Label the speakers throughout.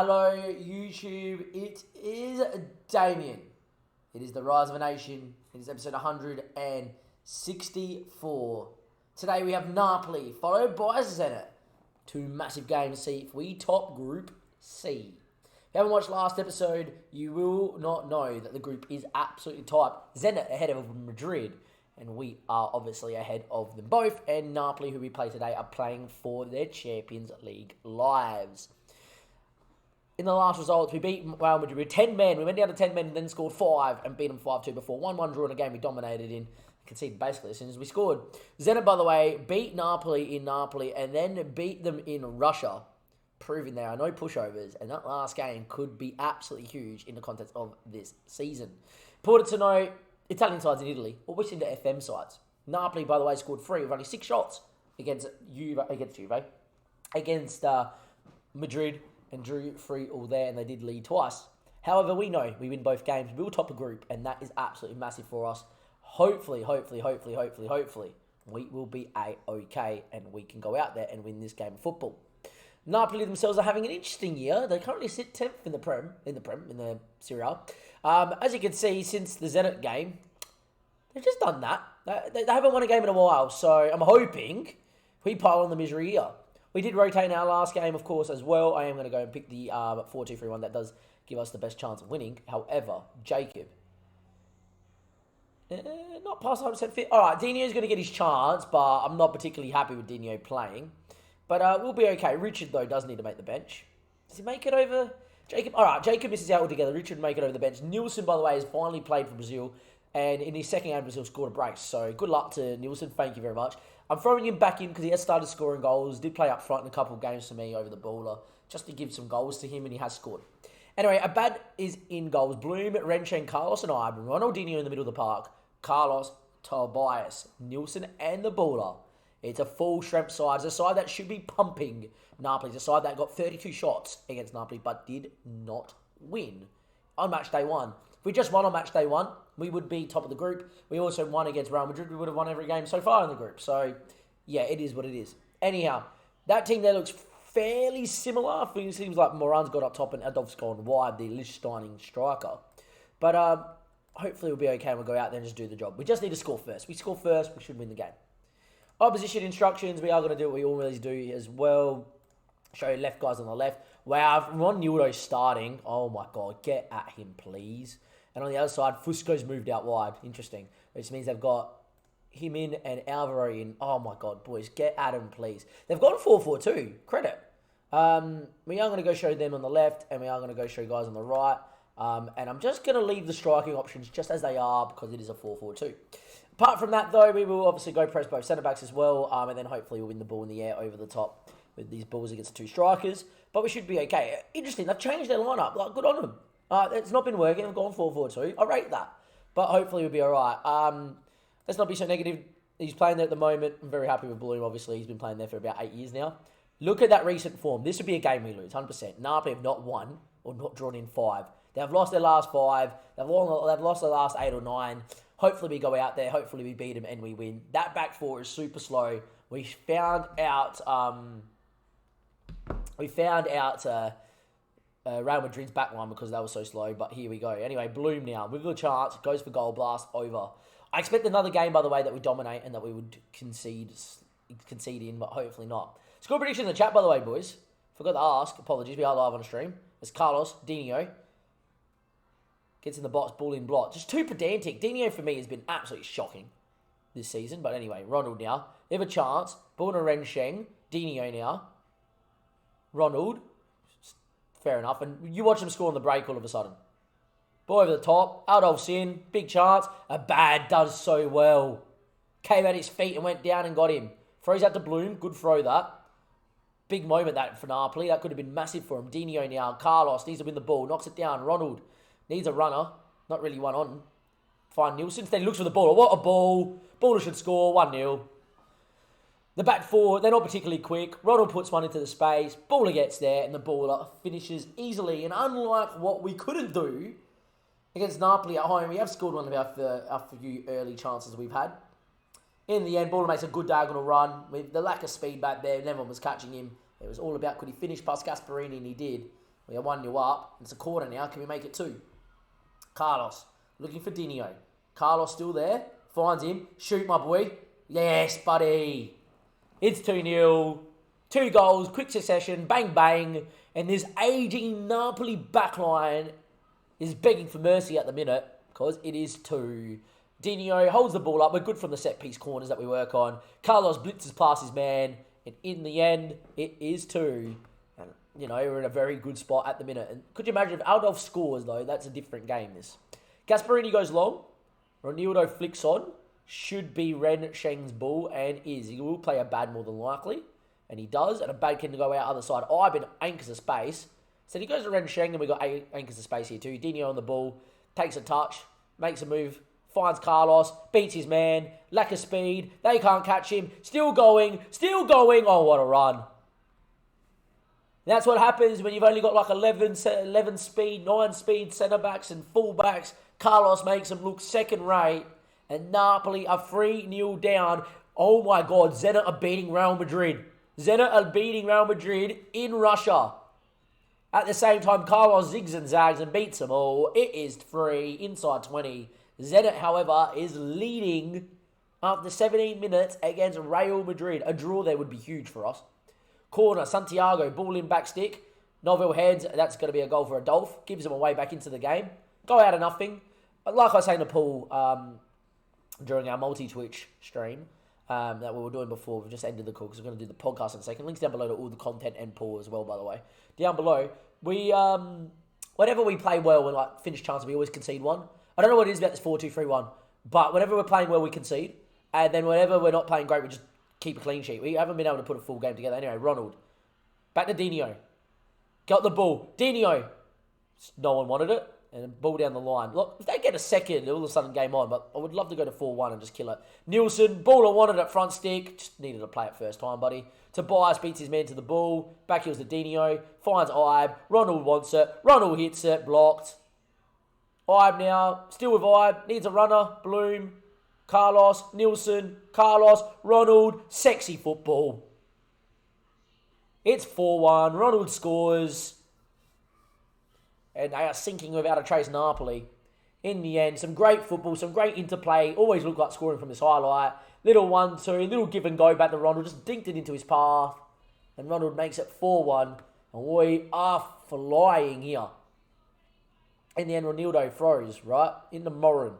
Speaker 1: Hello, YouTube. It is Damien. It is the Rise of a Nation. It is episode 164. Today we have Napoli, followed by Zenit. Two massive games to see if we top Group C. If you haven't watched last episode, you will not know that the group is absolutely tight. Zenit ahead of Madrid, and we are obviously ahead of them both. And Napoli, who we play today, are playing for their Champions League lives. In the last results, we beat Real Madrid with 10 men. We went down to 10 men and then scored 5 and beat them 5-2 before. 1-1 draw in a game we dominated in. Conceded basically as soon as we scored. Zenit, by the way, beat Napoli in Napoli and then beat them in Russia, proving there are no pushovers. And that last game could be absolutely huge in the context of this season. Important to note, Italian sides in Italy, or which into FM sides. Napoli, by the way, scored 3 with only 6 shots against Madrid, and drew 3 all there, and they did lead twice. However, we know we win both games. We will top a group, and that is absolutely massive for us. Hopefully, we will be A-okay, and we can go out there and win this game of football. Napoli themselves are having an interesting year. They currently sit 10th in the Serie A. As you can see, since the Zenit game, they've just done that. They haven't won a game in a while, so I'm hoping we pile on the misery here. We did rotate in our last game, of course, as well. I am going to go and pick the 4-2-3-1. That does give us the best chance of winning. However, Jacob, not past 100% fit. All right, Dino's going to get his chance, but I'm not particularly happy with Dino playing. But we'll be okay. Richard, though, does need to make the bench. Does he make it over Jacob? All right, Jacob misses out altogether. Richard make it over the bench. Nielsen, by the way, has finally played for Brazil. And in his second game, Brazil scored a brace. So good luck to Nielsen. Thank you very much. I'm throwing him back in because he has started scoring goals. Did play up front in a couple of games for me over the baller, just to give some goals to him, and he has scored. Anyway, Abad is in goals. Bloom, Renchen, Carlos, and Ivan. Ronaldinho in the middle of the park. Carlos, Tobias, Nielsen, and the baller. It's a full strength side. It's a side that should be pumping Napoli. It's a side that got 32 shots against Napoli, but did not win on match day 1. If we just won on match day 1, we would be top of the group. We also won against Real Madrid. We would have won every game so far in the group. So, yeah, it is what it is. Anyhow, that team there looks fairly similar. It seems like Moran's got up top and Adolf's gone wide, the Liechtenstein striker. But hopefully we'll be okay and we'll go out there and just do the job. We just need to score first. We score first, we should win the game. Opposition instructions, we are going to do what we always do as well. Show left guys on the left. Wow, Ron Nildo starting. Oh my God, get at him, please. And on the other side, Fusco's moved out wide. Interesting. Which means they've got him in and Alvaro in. Oh my God, boys, get at him, please. They've gone 4-4-2. Credit. We are going to go show them on the left, and we are going to go show guys on the right. And I'm just going to leave the striking options just as they are because it is a 4-4-2. Apart from that, though, we will obviously go press both centre-backs as well. And then hopefully we'll win the ball in the air over the top with these balls against 2 strikers. But we should be okay. Interesting, they've changed their lineup. Like, good on them. It's not been working. I've gone 4-4-2. I rate that. But hopefully we'll be all right. Let's not be so negative. He's playing there at the moment. I'm very happy with Bloom, obviously. He's been playing there for about 8 years now. Look at that recent form. This would be a game we lose, 100%. Napoli have not won or not drawn in 5. They've lost their last 5. They've lost their last 8 or 9. Hopefully we go out there. Hopefully we beat them and we win. That back 4 is super slow. We found out... Real Madrid's back line because they were so slow, but here we go. Anyway, Bloom now with a chance, goes for goal, blast over. I expect another game, by the way, that we dominate and that we would concede in, but hopefully not. Score prediction in the chat, by the way, boys. Forgot to ask. Apologies, we are live on stream. It's Carlos, Dino. Gets in the box, ball in block. Just too pedantic. Dino, for me, has been absolutely shocking this season. But anyway, Ronald now. They have a chance. Ball to Rensheng. Dino now. Ronald. Fair enough. And you watch them score on the break all of a sudden. Ball over the top. Adolf's in. Big chance. Abad does so well. Came at his feet and went down and got him. Throws out to Bloom. Good throw that. Big moment that for Napoli. That could have been massive for him. Dino now. Carlos needs to win the ball. Knocks it down. Ronald needs a runner. Not really one on. Fine Nielsen. Then he looks for the ball. What a ball. Baller should score. 1-0. The back 4, they're not particularly quick. Ronald puts one into the space. Baller gets there, and the baller finishes easily. And unlike what we couldn't do against Napoli at home, we have scored one of our few early chances we've had. In the end, baller makes a good diagonal run. With the lack of speed back there, everyone was catching him. It was all about could he finish past Gasparini, and he did. We are 1-0 up. It's a corner now. Can we make it 2? Carlos looking for Dinio. Carlos still there. Finds him. Shoot, my boy. Yes, buddy. It's 2-0. 2 goals, quick succession, bang, bang. And this aging Napoli backline is begging for mercy at the minute because it is 2. Dinio holds the ball up. We're good from the set-piece corners that we work on. Carlos blitzes past his man. And in the end, it is 2. And, you know, we're in a very good spot at the minute. And could you imagine if Aldolf scores, though? That's a different game, this. Gasparini goes long. Ronaldo flicks on. Should be Ren Sheng's ball and is. He will play a bad more than likely. And he does. And a bad can go out other side. Ivan anchors a space. So he goes to Ren Sheng and we got anchors a space here too. Dinio on the ball. Takes a touch. Makes a move. Finds Carlos. Beats his man. Lack of speed. They can't catch him. Still going. Still going. Oh, what a run. That's what happens when you've only got like 11 speed, 9 speed centre-backs and full-backs. Carlos makes them look second-rate. And Napoli are 3-0 down. Oh my God, Zenit are beating Real Madrid. Zenit are beating Real Madrid in Russia. At the same time, Carlos zigs and zags and beats them all. It is 3 inside 20. Zenit, however, is leading after 17 minutes against Real Madrid. A draw there would be huge for us. Corner, Santiago, ball in back stick. Novell heads, that's going to be a goal for Adolf. Gives them a way back into the game. Go out of nothing. But like I was saying to Paul during our multi-Twitch stream that we were doing before, we've just ended the call because we're going to do the podcast in a second. Links down below to all the content and Paul as well, by the way. Down below, we whenever we play well and like finish chances, we always concede one. I don't know what it is about this 4-2-3-1, but whenever we're playing well, we concede. And then whenever we're not playing great, we just keep a clean sheet. We haven't been able to put a full game together. Anyway, Ronald. Back to Dinio. Got the ball. Dinio. No one wanted it. And ball down the line. Look, if they get a second, all of a sudden game on. But I would love to go to 4-1 and just kill it. Nielsen. Baller wanted it front stick. Just needed to play it first time, buddy. Tobias beats his man to the ball. Back heels to Dinio. Finds Ibe. Ronald wants it. Ronald hits it. Blocked. Ibe now. Still with Ibe. Needs a runner. Bloom. Carlos, Nielsen, Carlos, Ronald, sexy football. It's 4-1, Ronald scores. And they are sinking without a trace Napoli. In the end, some great football, some great interplay. Always looked like scoring from this highlight. Little 1-2, little give and go back to Ronald. Just dinked it into his path. And Ronald makes it 4-1. And we are flying here. In the end, Ronaldo throws, right? Into Morin.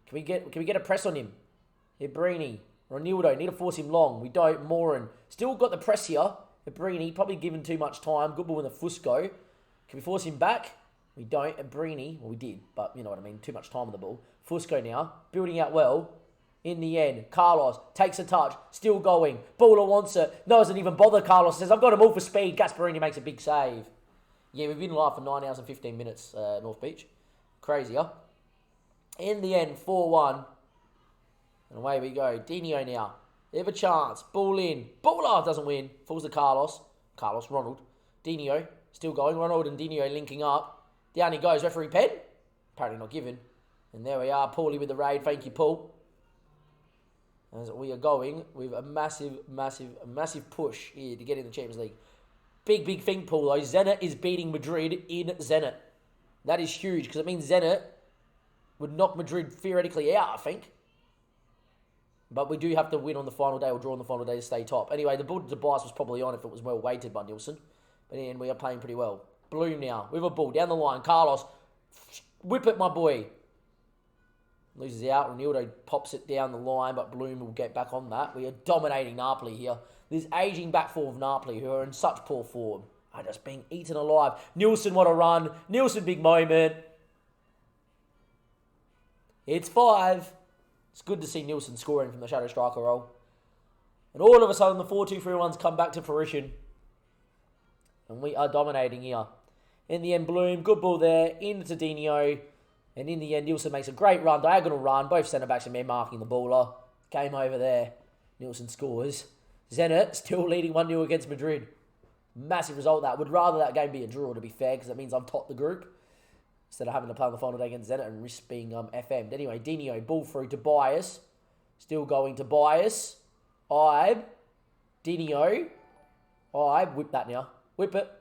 Speaker 1: Can we get a press on him? Ibrini. Ronaldo. Need to force him long. We don't. Morin. Still got the press here. Ibrini. Probably given too much time. Good ball in the Fusco. Can we force him back? We don't. Ibrini. Well, we did. But you know what I mean. Too much time on the ball. Fusco now. Building out well. In the end. Carlos. Takes a touch. Still going. Baller wants it. No, doesn't even bother. Carlos says, I've got him all for speed. Gasparini makes a big save. Yeah, we've been live for 9 hours and 15 minutes. North Beach. Crazy, huh? In the end, 4-1. And away we go. Dinio now. They have a chance. Ball in. Baller doesn't win. Falls to Carlos. Carlos, Ronald. Dinio. Still going. Ronald and Dinio linking up. Down he goes. Referee pen. Apparently not given. And there we are. Paulie with the raid. Thank you, Paul. As we are going with a massive push here to get in the Champions League. Big thing, Paul, though. Zenit is beating Madrid in Zenit. That is huge because it means Zenit would knock Madrid theoretically out, I think. But we do have to win on the final day or draw on the final day to stay top. Anyway, the ball to Tobias was probably on if it was well weighted by Nielsen. But in the end, we are playing pretty well. Bloom now with a ball down the line. Carlos, whip it, my boy. Loses out. Ronaldo pops it down the line, but Bloom will get back on that. We are dominating Napoli here. This aging back four of Napoli, who are in such poor form, are just being eaten alive. Nielsen, what a run. Nielsen, big moment. It's 5. It's good to see Nielsen scoring from the shadow striker role. And all of a sudden, the 4-2-3-1's come back to fruition. And we are dominating here. In the end, Bloom, good ball there, into Dinio. And in the end, Nielsen makes a great run, diagonal run. Both centre-backs and men marking the baller. Game over there. Nielsen scores. Zenit still leading 1-0 against Madrid. Massive result that. Would rather that game be a draw, to be fair, because it means I'm top the group. Instead of having to play on the final day against Zenit and risk being FM'd. Anyway, Dinio, ball through to Tobias. Still going to Tobias. Ibe. Dinio. Ibe, whip that now. Whip it.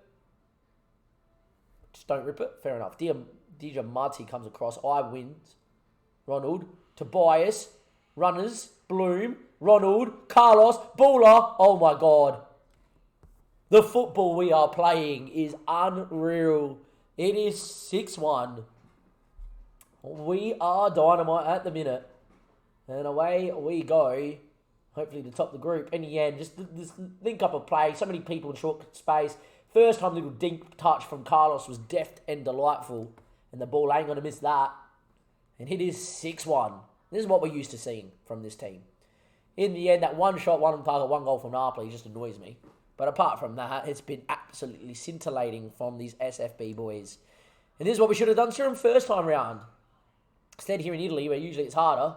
Speaker 1: just don't rip it. Fair enough. Diamati comes across. IVE wins. Ronald. Tobias. Runners. Bloom. Ronald. Carlos. Baller. Oh my God. The football we are playing is unreal. It is 6-1. We are dynamite at the minute. And away we go. Hopefully to top the group. In the end, just this link up of play. So many people in short space. First time little deep touch from Carlos was deft and delightful. And the ball ain't going to miss that. And it is 6-1. This is what we're used to seeing from this team. In the end, that one shot, one on target, one goal from Napoli just annoys me. But apart from that, it's been absolutely scintillating from these SFB boys. And this is what we should have done during first time round. Instead here in Italy, where usually it's harder,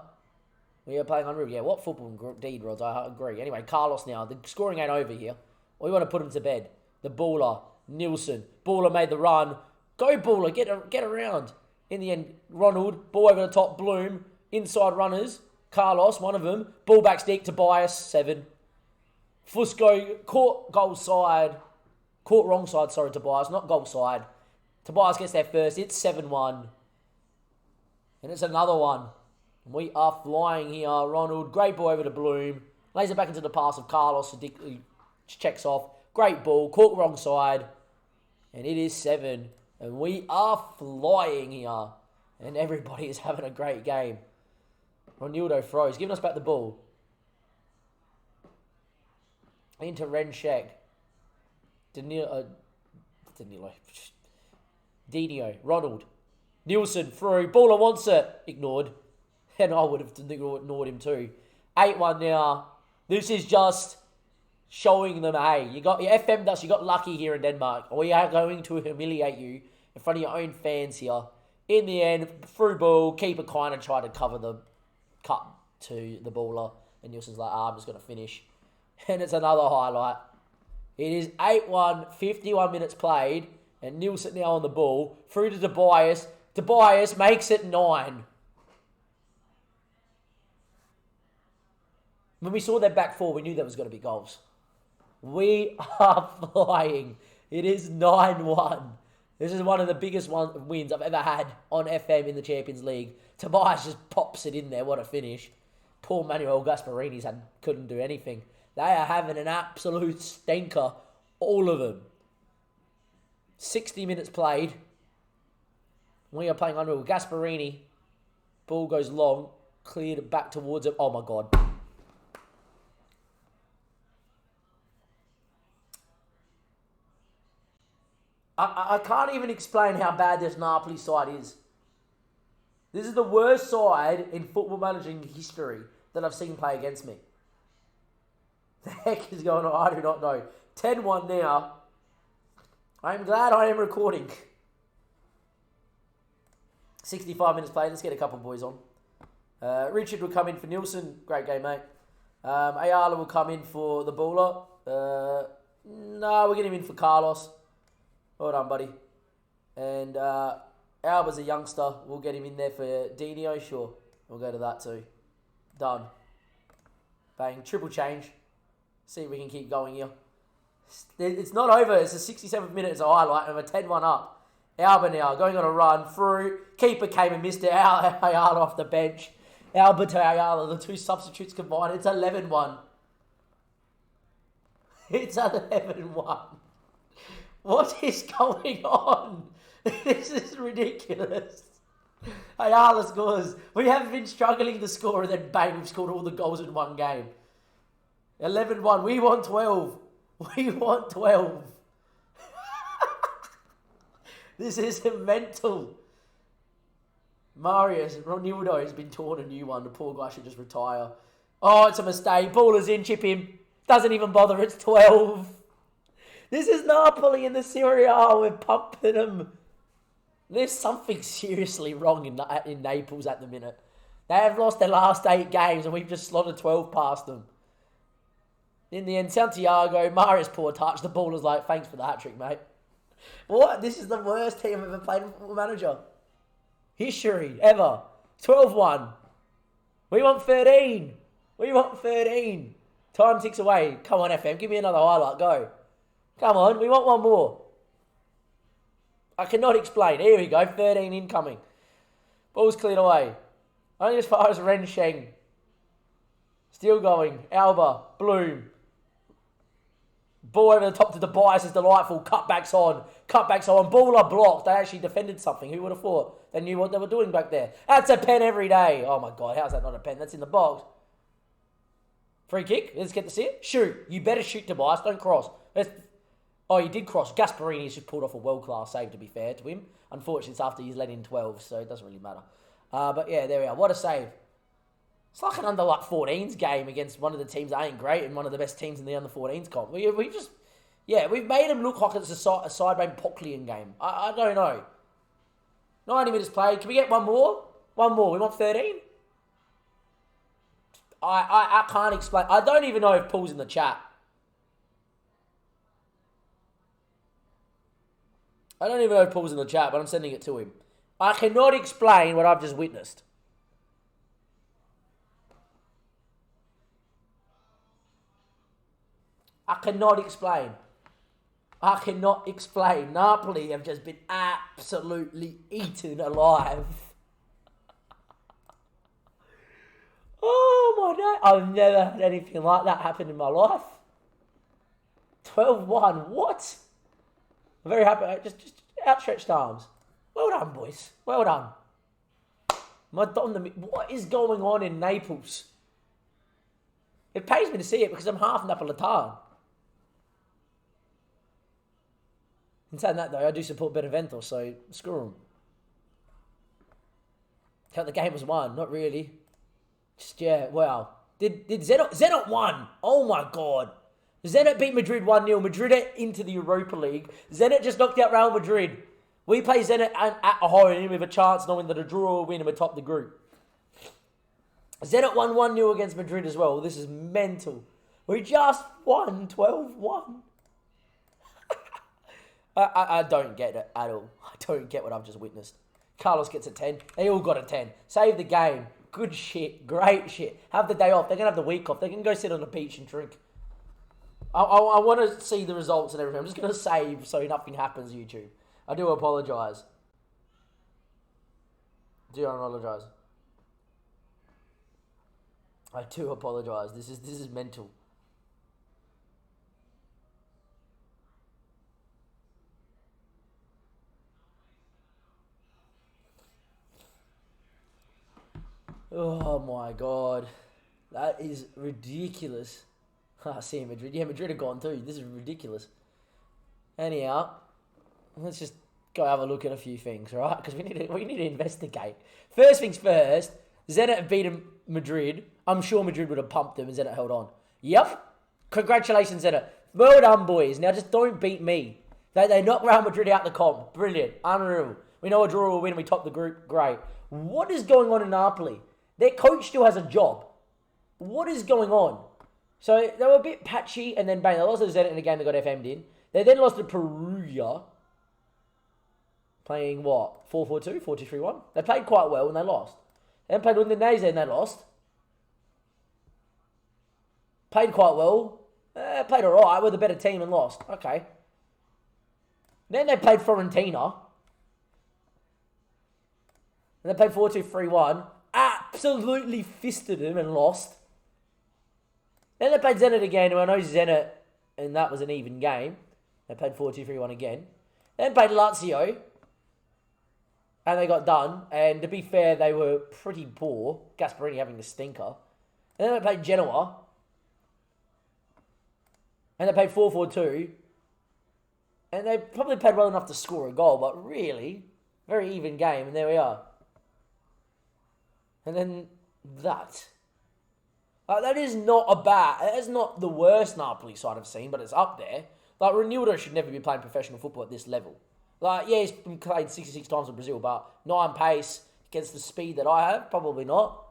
Speaker 1: we are playing unreal. Yeah, what football indeed, Rods, I agree. Anyway, Carlos now. The scoring ain't over here. We want to put him to bed. The baller, Nielsen. Baller made the run. Go, Baller, get around. In the end, Ronald, ball over the top, Bloom. Inside runners, Carlos, one of them. Ball back stick, Tobias, 7. Fusco, caught goal side. Caught wrong side, sorry, Tobias, not goal side. Tobias gets there first. It's 7-1. And it's another one. We are flying here. Ronald, great ball over to Bloom. Lays it back into the pass of Carlos. He checks off. Great ball. Caught wrong side. And it is 7. And we are flying here. And everybody is having a great game. Ronaldo throws. Giving us back the ball. Into Renshek. Danilo. Dino. Ronald. Nielsen through. Baller wants it. Ignored. And I would have ignored him too. 8-1 now. This is just showing them, hey, you got your FM dust, you got lucky here in Denmark. We are going to humiliate you in front of your own fans here. In the end, through ball, keeper kind of tried to cover the cut to the baller. And Nielsen's like, I'm just going to finish. And it's another highlight. It is 8-1, 51 minutes played. And Nielsen now on the ball. Through to Tobias. Tobias makes it 9. When we saw their back four, we knew there was going to be goals. We are flying. It is 9-1. This is one of the biggest wins I've ever had on FM in the Champions League. Tobias just pops it in there. What a finish. Poor Manuel Gasparini's couldn't do anything. They are having an absolute stinker. All of them. 60 minutes played. We are playing under Gasparini. Ball goes long. Cleared it back towards him. Oh my God. I can't even explain how bad this Napoli side is. This is the worst side in football managing history that I've seen play against me. The heck is going on? I do not know. 10-1 now. I'm glad I am recording. 65 minutes played. Let's get a couple boys on. Richard will come in for Nielsen. Great game, mate. Ayala will come in for the baller. No, we'll get him in for Carlos. Well done, buddy. And Alba's a youngster. We'll get him in there for Dino. Sure. We'll go to that too. Done. Bang. Triple change. See if we can keep going here. It's not over. It's the 67th minute. It's a highlight. And we're 10-1 up. Alba now going on a run through. Keeper came and missed it. Ayala off the bench. Alba to Ayala. The two substitutes combined. It's 11-1. It's 11-1. What is going on? This is ridiculous. Ayala scores. We have been struggling to score and then bang, we've scored all the goals in one game. 11-1. We want 12. We want 12. This is mental. Marius, Ronaldo has been torn a new one. The poor guy should just retire. Oh, it's a mistake. Ball is in, chip him. Doesn't even bother. It's 12. This is Napoli in the Serie A. We're pumping them. There's something seriously wrong in Naples at the minute. They have lost their last 8 games and we've just slotted 12 past them. In the end, Santiago, Marius poor touch. The ball is like, thanks for the hat-trick, mate. What? This is the worst team I've ever played in Football Manager. History, ever. 12-1. We want 13. We want 13. Time ticks away. Come on, FM. Give me another highlight. Go. Come on. We want one more. I cannot explain. Here we go, 13 incoming. Ball's cleared away. Only as far as Rensheng. Still going. Alba, Bloom. Ball over the top to Tobias is delightful. Cutbacks on. Baller blocked. They actually defended something. Who would have thought? They knew what they were doing back there. That's a pen every day. Oh my God, how's that not a pen? That's in the box. Free kick. Let's get to see it. Shoot. You better shoot, Tobias. Don't cross. Oh, he did cross. Gasparini's just pulled off a world-class save, to be fair to him. Unfortunately, it's after he's let in 12, so it doesn't really matter. But yeah, there we are. What a save. It's like an under-14s game against one of the teams that ain't great and one of the best teams in the under-14s comp. We've made him look like it's a sidebrain Pocklian game. I don't know. 90 minutes played. Can we get one more? One more. We want 13? I can't explain. I don't even know if Paul's in the chat. I don't even know if Paul's in the chat, but I'm sending it to him. I cannot explain what I've just witnessed. I cannot explain. Napoli have just been absolutely eaten alive. Oh my God. I've never had anything like that happen in my life. 12-1. What? I'm very happy. Just outstretched arms. Well done, boys. Well done. What is going on in Naples? It pays me to see it because I'm half Napolitan. In saying that, though, I do support Benevento, so screw them. Felt the game was won. Not really. Just, yeah, wow. Did Zenit won? Oh, my God. Zenit beat Madrid 1-0. Madrid into the Europa League. Zenit just knocked out Real Madrid. We play Zenit at home and we have a chance knowing that a draw or win and we're top the group. Zenit won 1-0 against Madrid as well. This is mental. We just won 12-1. I don't get it at all. I don't get what I've just witnessed. Carlos gets a 10. They all got a 10. Save the game. Good shit. Great shit. Have the day off. They're going to have the week off. They can go sit on the beach and drink. I want to see the results and everything. I'm just going to save so nothing happens, YouTube. I do apologise. I do apologise. This is mental. Oh my God. That is ridiculous. I see Madrid. Yeah, Madrid are gone too. This is ridiculous. Anyhow, let's just go have a look at a few things, right? Because we need to investigate. First things first, Zenit have beaten Madrid. I'm sure Madrid would have pumped them and Zenit held on. Yep. Congratulations, Zenit. Well done, boys. Now just don't beat me. They knocked Real Madrid out the comp. Brilliant. Unreal. We know a draw will win and we top the group. Great. What is going on in Napoli? Their coach still has a job. What is going on? So they were a bit patchy and then bang. They lost to Zenit in a game they got FM'd in. They then lost to Perugia. Playing what? 4-4-2? 4-2-3-1? They played quite well and they lost. Then played Udinese and they lost. Played quite well. Played alright. We're the better team and lost. Okay. Then they played Fiorentina. And they played 4-2-3-1. Absolutely fisted them and lost. Then they played Zenit again, and I know Zenit, and that was an even game. They played 4-2-3-1 again. Then played Lazio, and they got done. And to be fair, they were pretty poor. Gasparini having a stinker. And then they played Genoa, and they played 4-4-2. And they probably played well enough to score a goal, but really, very even game, and there we are. And then that. That is not the worst Napoli side I've seen, but it's up there. Like, Ronaldo should never be playing professional football at this level. Like, yeah, he's been played 66 times in Brazil, but 9 pace against the speed that I have, probably not.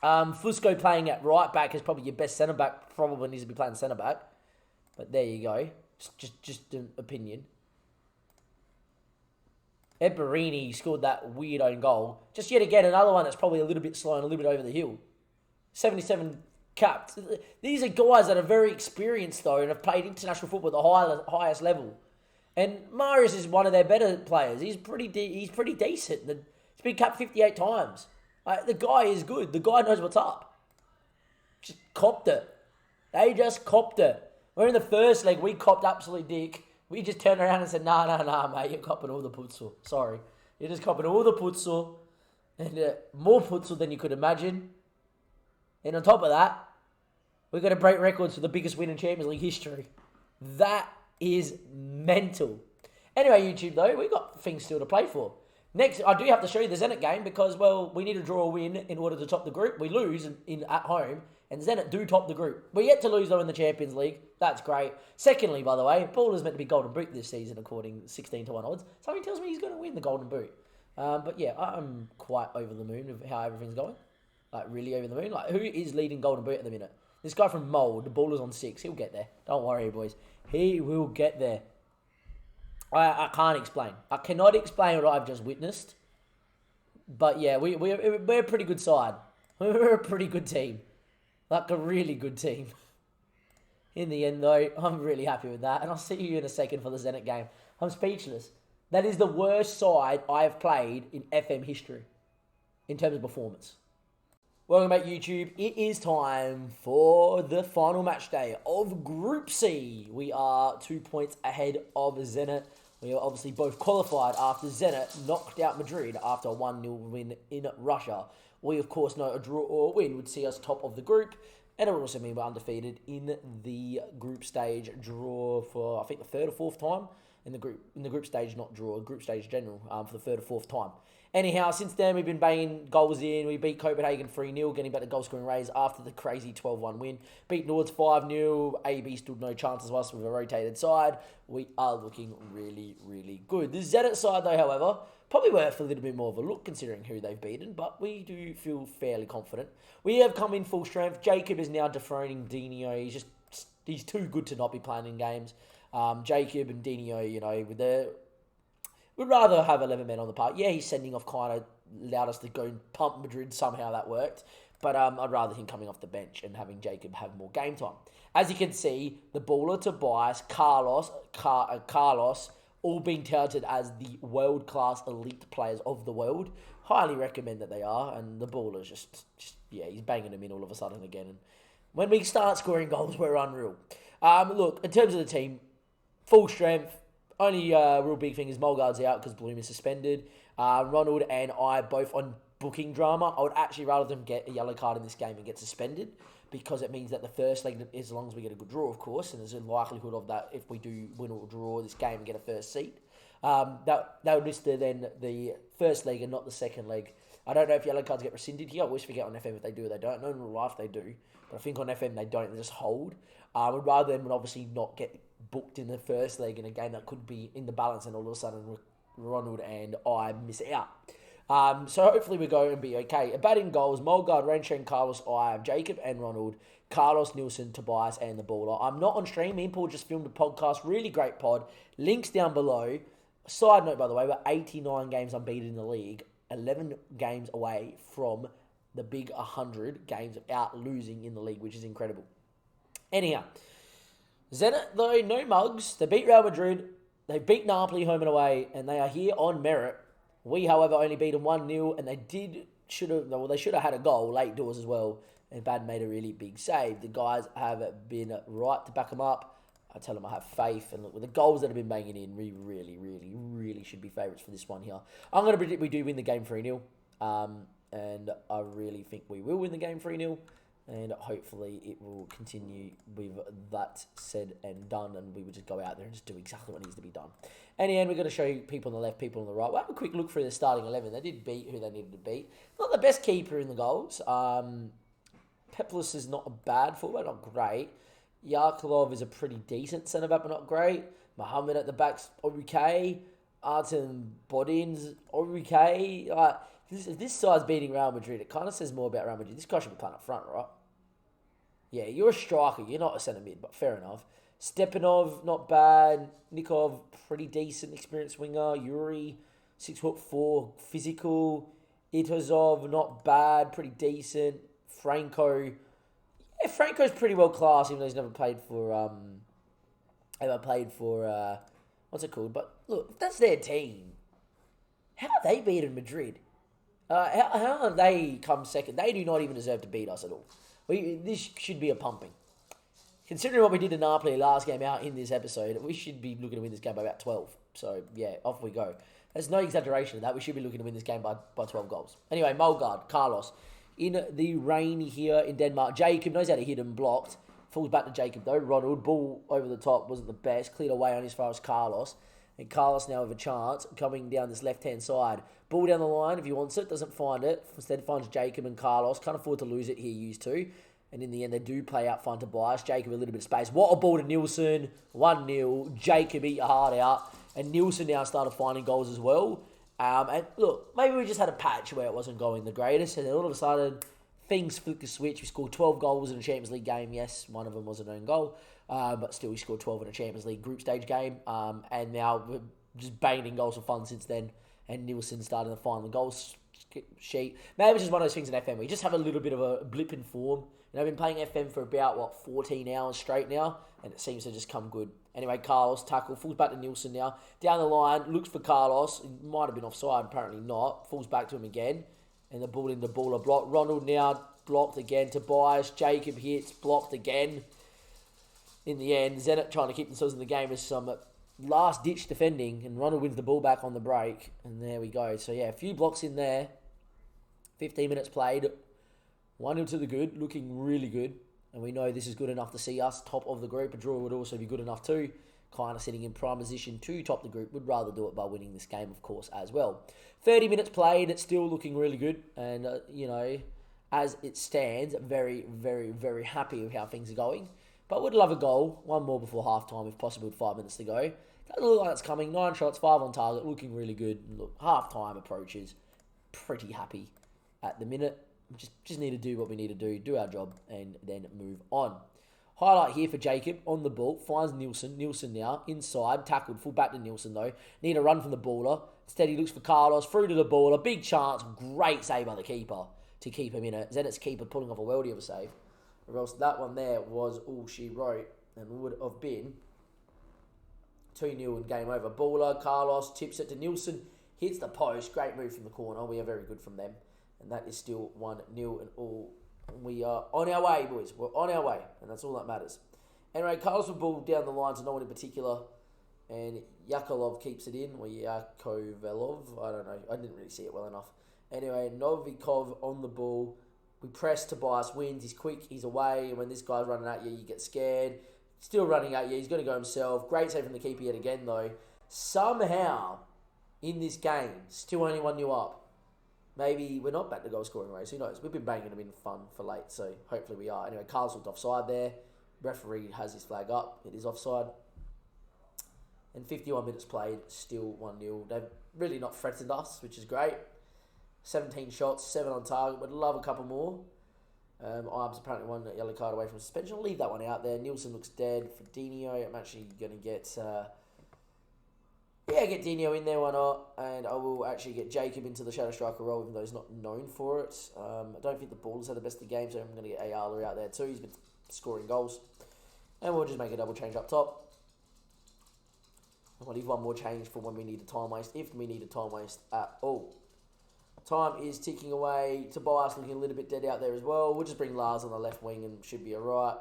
Speaker 1: Fusco playing at right back is probably your best centre back, probably needs to be playing centre back. But there you go. Just an opinion. Ep164 scored that weird own goal. Just yet again, another one that's probably a little bit slow and a little bit over the hill. 77 capped. These are guys that are very experienced, though, and have played international football at the highest level. And Marius is one of their better players. He's pretty decent. He's been capped 58 times. The guy is good. The guy knows what's up. Just copped it. They just copped it. We're in the first leg. We copped absolute dick. We just turned around and said, nah, mate. You're copping all the putzel. Sorry. You're just copping all the putzel. And more putzel than you could imagine. And on top of that, we're going to break records for the biggest win in Champions League history. That is mental. Anyway, YouTube, though, we've got things still to play for. Next, I do have to show you the Zenit game because, well, we need to draw a win in order to top the group. We lose at home, and Zenit do top the group. We're yet to lose, though, in the Champions League. That's great. Secondly, by the way, Baller's meant to be Golden Boot this season, according to 16-1 odds. Something tells me he's going to win the Golden Boot. But, yeah, I'm quite over the moon of how everything's going. Like, really over the moon. Like, who is leading Golden Boot at the minute? This guy from Mould, the Baller's on 6. He'll get there. Don't worry, boys. He will get there. I can't explain. I cannot explain what I've just witnessed. But yeah, we're a pretty good side. We're a pretty good team. Like a really good team. In the end, though, I'm really happy with that. And I'll see you in a second for the Zenit game. I'm speechless. That is the worst side I have played in FM history. In terms of performance. Welcome back, YouTube. It is time for the final match day of Group C. We are 2 points ahead of Zenit. We are obviously both qualified after Zenit knocked out Madrid after a 1-0 win in Russia. We, of course, know a draw or a win would see us top of the group. And it would also mean we're undefeated in the group stage draw for, I think, the third or fourth time. In the group stage, not draw, group stage general, for the third or fourth time. Anyhow, since then, we've been banging goals in. We beat Copenhagen 3-0, getting back to goal scoring raise after the crazy 12-1 win. Beat Nords 5-0. AB stood no chance of us with a rotated side. We are looking really, really good. The Zenit side, though, however, probably worth a little bit more of a look considering who they've beaten, but we do feel fairly confident. We have come in full strength. Jacob is now dethroning Dino. He's too good to not be playing in games. Jacob and Dino, you know, we'd rather have 11 men on the park. Yeah, he's sending off kind of allowed us to go and pump Madrid. Somehow that worked. But I'd rather him coming off the bench and having Jacob have more game time. As you can see, the Baller, Tobias, Carlos, all being touted as the world-class elite players of the world. Highly recommend that they are. And the Baller's just he's banging them in all of a sudden again. And when we start scoring goals, we're unreal. Look, in terms of the team, full strength. Only real big thing is Molgaard's out because Bloom is suspended. Ronald and I both on booking drama. I would actually rather them get a yellow card in this game and get suspended because it means that the first leg, as long as we get a good draw, of course, and there's a likelihood of that if we do win or draw this game and get a first seat, that would list then the first leg and not the second leg. I don't know if yellow cards get rescinded here. I always forget on FM if they do or they don't. No, in real life they do. But I think on FM they don't. They just hold. I would rather them obviously not get booked in the first leg in a game that could be in the balance and all of a sudden Ronald and I miss out. So hopefully we go and be okay. Batting goals, Molgaard, Renshen, Carlos, I have Jacob and Ronald, Carlos, Nielsen, Tobias and the Baller. I'm not on stream. Me and Paul just filmed a podcast. Really great pod. Links down below. Side note, by the way, we're 89 games unbeaten in the league. 11 games away from the big 100 games without losing in the league, which is incredible. Anyhow, Zenit, though, no mugs. They beat Real Madrid. They beat Napoli home and away, and they are here on merit. We, however, only beat them 1-0, and they should have had a goal, late doors as well, and Bad made a really big save. The guys have been right to back them up. I tell them I have faith, and look, with the goals that have been banging in, we really, really, really should be favourites for this one here. I'm going to predict we do win the game 3-0, and I really think we will win the game 3-0. And hopefully it will continue with that said and done, and we would just go out there and just do exactly what needs to be done. In the end, we're going to show you people on the left, people on the right. We'll have a quick look through the starting 11. They did beat who they needed to beat. Not the best keeper in the goals. Peplis is not a bad fullback, not great. Yakulov is a pretty decent centre-back, but not great. Mohammed at the back's okay. Artem Bodin's okay. This side's beating Real Madrid. It kind of says more about Real Madrid. This guy should be playing up front, right? Yeah, you're a striker. You're not a centre mid, but fair enough. Stepanov, not bad. Nikov, pretty decent, experienced winger. Yuri, 6'4", physical. Itozov, not bad, pretty decent. Franco, yeah, Franco's pretty well classed, even though he's never played for what's it called? But look, if that's their team, how have they beaten Madrid? How have they come second? They do not even deserve to beat us at all. This should be a pumping. Considering what we did to Napoli last game out in this episode, we should be looking to win this game by about 12. So, yeah, off we go. There's no exaggeration of that. We should be looking to win this game by 12 goals. Anyway, Molgaard, Carlos. In the rain here in Denmark. Jacob knows how to hit and blocked. Falls back to Jacob, though. Ronald, ball over the top, wasn't the best. Cleared away on as far as Carlos. And Carlos now with a chance, coming down this left-hand side. Ball down the line if he wants it, doesn't find it. Instead finds Jacob and Carlos. Can't afford to lose it here, used to. And in the end, they do play out front to Bias. Jacob a little bit of space. What a ball to Nielsen. 1-0. Jacob eat your heart out. And Nielsen now started finding goals as well. And look, maybe we just had a patch where it wasn't going the greatest. And then all of a sudden, things flipped the switch. We scored 12 goals in a Champions League game. Yes, one of them was an own goal. But still, we scored 12 in a Champions League group stage game. And now we're just banging goals for fun since then. And Nielsen starting to find the goals sheet. Maybe it's just one of those things in FM. We just have a little bit of a blip in form. I've been playing FM for about, 14 hours straight now, and it seems to just come good. Anyway, Carlos, tackle, falls back to Nielsen now. Down the line, looks for Carlos. He might have been offside, apparently not. Falls back to him again, and the ball into baller block. Ronald now blocked again. Tobias, Jacob hits, blocked again. In the end, Zenit trying to keep themselves in the game with some last-ditch defending, and Ronald wins the ball back on the break, and there we go. So, yeah, a few blocks in there. 15 minutes played. 1-0 to the good, looking really good. And we know this is good enough to see us top of the group. A draw would also be good enough too. Kind of sitting in prime position to top the group. Would rather do it by winning this game, of course, as well. 30 minutes played. It's still looking really good. And, as it stands, very, very, very happy with how things are going. But would love a goal. One more before half-time, if possible, with 5 minutes to go. Doesn't look like it's coming. 9 shots, 5 on target. Looking really good. Look, half-time approaches. Pretty happy at the minute. Just need to do what we need to do our job, and then move on. Highlight here for Jacob on the ball. Finds Nielsen. Nielsen now inside. Tackled. Full back to Nielsen, though. Need a run from the baller. Instead, he looks for Carlos. Through to the baller. Big chance. Great save by the keeper to keep him in it. Zenit's keeper pulling off a worldie of a save. Or else that one there was all she wrote, and would have been 2-0 and game over. Baller. Carlos tips it to Nielsen. Hits the post. Great move from the corner. We are very good from them. And that is still 1-0 and all. We are on our way, boys. We're on our way. And that's all that matters. Anyway, Carlos will ball down the line to no one in particular. And Yakovlov keeps it in. Or Yakovelov. I don't know. I didn't really see it well enough. Anyway, Novikov on the ball. We press. Tobias wins. He's quick. He's away. And when this guy's running at you, you get scared. Still running at you. He's going to go himself. Great save from the keeper yet again, though. Somehow, in this game, still only 1-0 up. Maybe we're not back to goal scoring race. Who knows? We've been banging them in fun for late, so hopefully we are. Anyway, Carl's looked offside there. Referee has his flag up. It is offside. And 51 minutes played, still 1-0. They've really not threatened us, which is great. 17 shots, 7 on target. Would love a couple more. Ives apparently one yellow card away from suspension. I'll leave that one out there. Nielsen looks dead. For Dino, I'm actually going to get... get Dino in there, why not? And I will actually get Jacob into the Shadow Striker role, even though he's not known for it. I don't think the Ballers had the best of the game, so I'm going to get Ayala out there too. He's been scoring goals. And we'll just make a double change up top. I'll leave one more change for when we need a time waste, if we need a time waste at all. Time is ticking away. Tobias looking a little bit dead out there as well. We'll just bring Lars on the left wing and should be alright.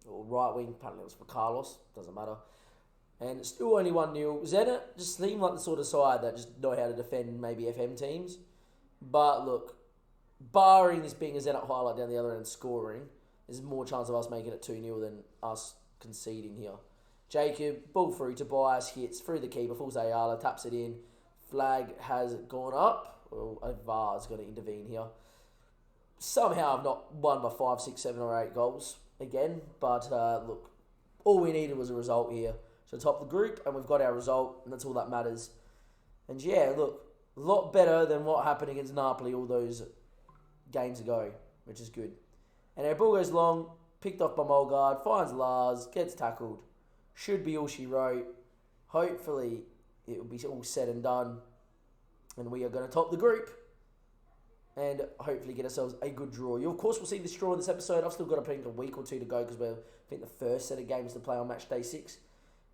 Speaker 1: Or right wing, apparently it was for Carlos. Doesn't matter. And it's still only 1-0. Zenit just seem like the sort of side that just know how to defend maybe FM teams. But look, barring this being a Zenit highlight down the other end scoring, there's more chance of us making it 2-0 than us conceding here. Jacob, ball through, Tobias hits through the keeper, falls Ayala, taps it in. Flag has gone up. Well, EVERRR's going to intervene here. Somehow I've not won by 5, 6, 7 or 8 goals again. But look, all we needed was a result here. So top the group, and we've got our result, and that's all that matters. And yeah, look, a lot better than what happened against Napoli all those games ago, which is good. And our ball goes long, picked off by Molgaard, finds Lars, gets tackled. Should be all she wrote. Hopefully, it will be all said and done. And we are going to top the group. And hopefully get ourselves a good draw. You, of course, will see this draw in this episode. I've still got a week or two to go because we're, I think, the first set of games to play on match day 6.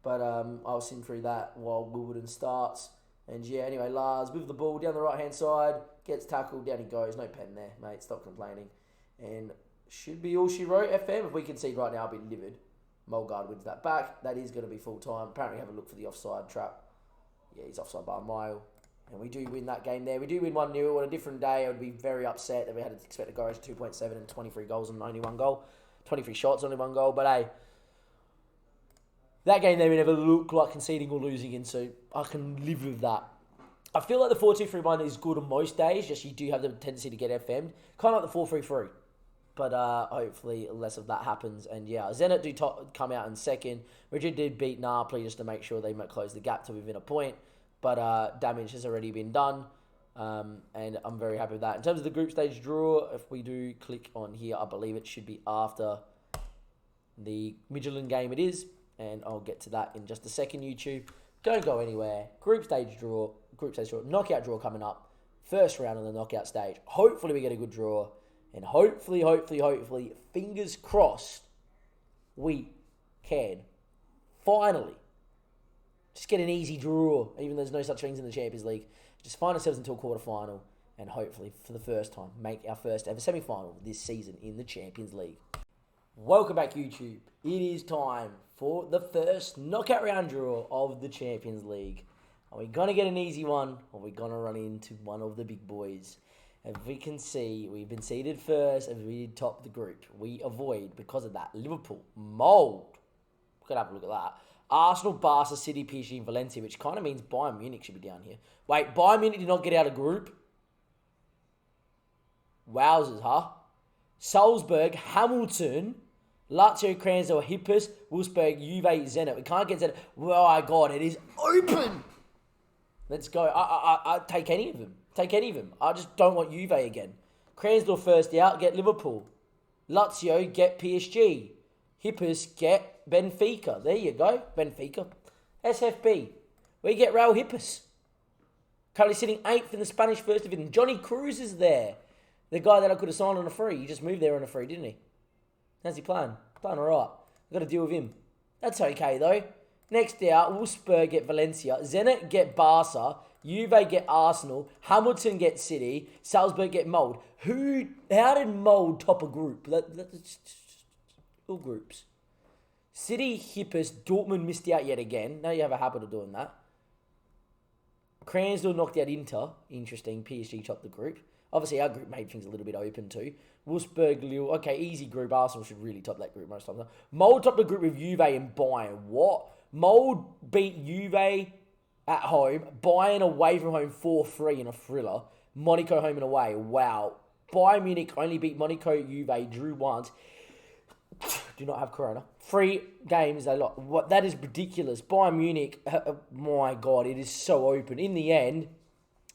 Speaker 1: But I'll sim through that while Wimbledon starts. And yeah, anyway, Lars with the ball down the right-hand side, gets tackled, down he goes. No pen there, mate. Stop complaining. And should be all she wrote, FM. If we concede right now, I'll be livid. Mulgard wins that back. That is going to be full-time. Apparently have a look for the offside trap. Yeah, he's offside by a mile. And we do win that game there. We do win 1-0 on a different day. I would be very upset that we had to expect to go to 2.7 and 23 goals and only one goal. 23 shots, only one goal. But hey, that game there we never looked like conceding or losing in, so I can live with that. I feel like the 4-2-3-1 is good on most days, just you do have the tendency to get FM'd. Kind of like the 4-3-3. But hopefully less of that happens. And yeah, Zenit do come out in second. Richard did beat Napoli just to make sure they might close the gap to within a point. But damage has already been done. And I'm very happy with that. In terms of the group stage draw, if we do click on here, I believe it should be after the Midtjylland game it is. And I'll get to that in just a second, YouTube. Don't go anywhere. Group stage draw, knockout draw coming up. First round on the knockout stage. Hopefully we get a good draw. And hopefully, fingers crossed, we can finally just get an easy draw, even though there's no such things in the Champions League. Just find ourselves into a quarter-final and hopefully, for the first time, make our first ever semi-final this season in the Champions League. Welcome back, YouTube. It is time for the first knockout round draw of the Champions League. Are we going to get an easy one, or are we going to run into one of the big boys? As we can see, we've been seeded first and we top the group. We avoid, because of that, Liverpool, Mould. We could have a look at that. Arsenal, Barca, City, PSG, and Valencia, which kind of means Bayern Munich should be down here. Wait, Bayern Munich did not get out of group? Wowzers, huh? Salzburg, Hamilton, Lazio, Kranjcar, Hippus, Wolfsburg, Juve, Zenit. We can't get Zenit. Oh my God, it is open. Let's go. I take any of them. Take any of them. I just don't want Juve again. Kranjcar first out, get Liverpool. Lazio, get PSG. Hippus, get Benfica. There you go, Benfica. SFB, we get Real Hippus. Currently sitting 8th in the Spanish First Division. Johnny Cruz is there. The guy that I could have signed on a free. He just moved there on a free, didn't he? How's he playing? Playing all right. I've got to deal with him. That's okay, though. Next out, Wolfsburg get Valencia. Zenit get Barca. Juve get Arsenal. Hamilton get City. Salzburg get Mould. How did Mould top a group? That's all groups. City, Hippus, Dortmund missed out yet again. Now you have a habit of doing that. Kranjcar knocked out Inter. Interesting. PSG topped the group. Obviously, our group made things a little bit open too. Wolfsburg, Lille. Okay, easy group. Arsenal should really top that group most times. Mould topped the group with Juve and Bayern. What? Mould beat Juve at home. Bayern away from home 4-3 in a thriller. Monaco home and away. Wow. Bayern Munich only beat Monaco, Juve, drew once. Do not have Corona. 3 games they lost. What? That is ridiculous. Bayern Munich, my God, it is so open. In the end,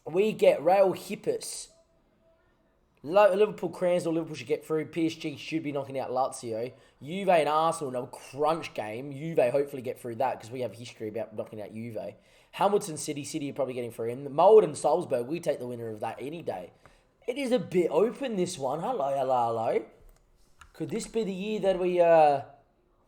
Speaker 1: we get Real Hippus. Liverpool, Kranjcar, Liverpool should get through. PSG should be knocking out Lazio. Juve and Arsenal in a crunch game. Juve hopefully get through that because we have history about knocking out Juve. Hamilton, City are probably getting through. And Mould and Salzburg, we take the winner of that any day. It is a bit open, this one. Hello. Could this be the year that we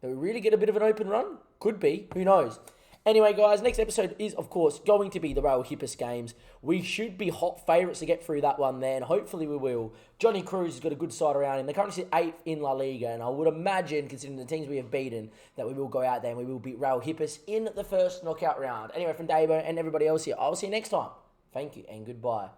Speaker 1: really get a bit of an open run? Could be. Who knows? Anyway, guys, next episode is, of course, going to be the Real Hippus games. We should be hot favourites to get through that one there, and hopefully we will. Johnny Cruz has got a good side around him. They currently sit 8th in La Liga, and I would imagine, considering the teams we have beaten, that we will go out there and we will beat Real Hippus in the first knockout round. Anyway, from Dabo and everybody else here, I'll see you next time. Thank you, and goodbye.